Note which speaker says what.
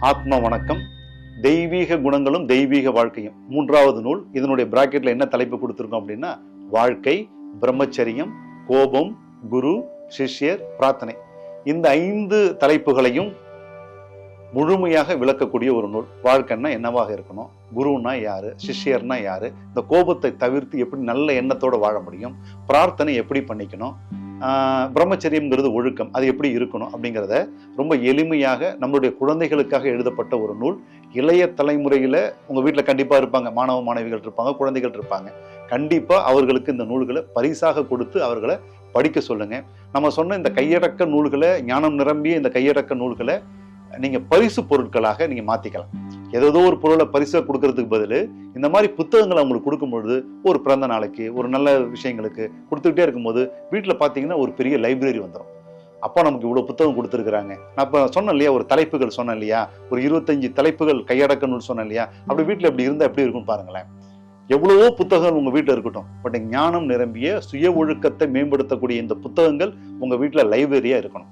Speaker 1: ஆத்ம வணக்கம், தெய்வீக குணங்களும் தெய்வீக வாழ்க்கையும், 3வது நூல். இதனுடைய பிராக்கெட்ல என்ன தலைப்பு கொடுத்துருக்கோம் அப்படின்னா, வாழ்க்கை, பிரம்மச்சரியம், கோபம், குரு, சிஷ்யர், பிரார்த்தனை. இந்த 5 தலைப்புகளையும் முழுமையாக விளக்கக்கூடிய ஒரு நூல். வாழ்க்கைன்னா என்னவாக இருக்கணும், குருன்னா யாரு, சிஷ்யர்னா யாரு, இந்த கோபத்தை தவிர்த்து எப்படி நல்ல எண்ணத்தோட வாழ முடியும், பிரார்த்தனை எப்படி பண்ணிக்கணும், பிரம்மச்சரியம்ங்கிறது ஒழுக்கம், அது எப்படி இருக்கணும் அப்படிங்கிறத ரொம்ப எளிமையாக நம்மளுடைய குழந்தைகளுக்காக எழுதப்பட்ட ஒரு நூல். இளைய தலைமுறையில உங்க வீட்டில் கண்டிப்பா இருப்பாங்க, மாணவ மாணவிகள் இருப்பாங்க, குழந்தைகள் இருப்பாங்க. கண்டிப்பா அவர்களுக்கு இந்த நூல்களை பரிசாக கொடுத்து அவர்களை படிக்க சொல்லுங்க. நம்ம சொன்ன இந்த கையடக்க நூல்களை, ஞானம் நிரம்பிய இந்த கையடக்க நூல்களை நீங்க பரிசு பொருட்களாக நீங்க மாத்திக்கலாம். ஏதோ ஒரு பொருளை பரிசா கொடுக்கறதுக்கு பதில் இந்த மாதிரி புத்தகங்களை அவங்களுக்கு கொடுக்கும்பொழுது, ஒரு பிறந்த நாளைக்கு, ஒரு நல்ல விஷயங்களுக்கு கொடுத்துக்கிட்டே இருக்கும்போது வீட்டில் பார்த்தீங்கன்னா ஒரு பெரிய லைப்ரரி வந்துடும். அப்போ நமக்கு இவ்வளோ புத்தகம் கொடுத்துருக்குறாங்க. நான் இப்போ சொன்னேன் இல்லையா, ஒரு தலைப்புகள் சொன்னேன் இல்லையா, ஒரு 25 தலைப்புகள் கையடக்க நூல் சொன்னேன் இல்லையா, அப்படி வீட்டில் எப்படி இருந்தால் எப்படி இருக்கும்னு பாருங்களேன். எவ்வளவோ புத்தகங்கள் உங்க வீட்டில் இருக்கட்டும், பட் ஞானம் நிரம்பிய சுய ஒழுக்கத்தை மேம்படுத்தக்கூடிய இந்த புத்தகங்கள் உங்க வீட்டில் லைப்ரரியா இருக்கணும்.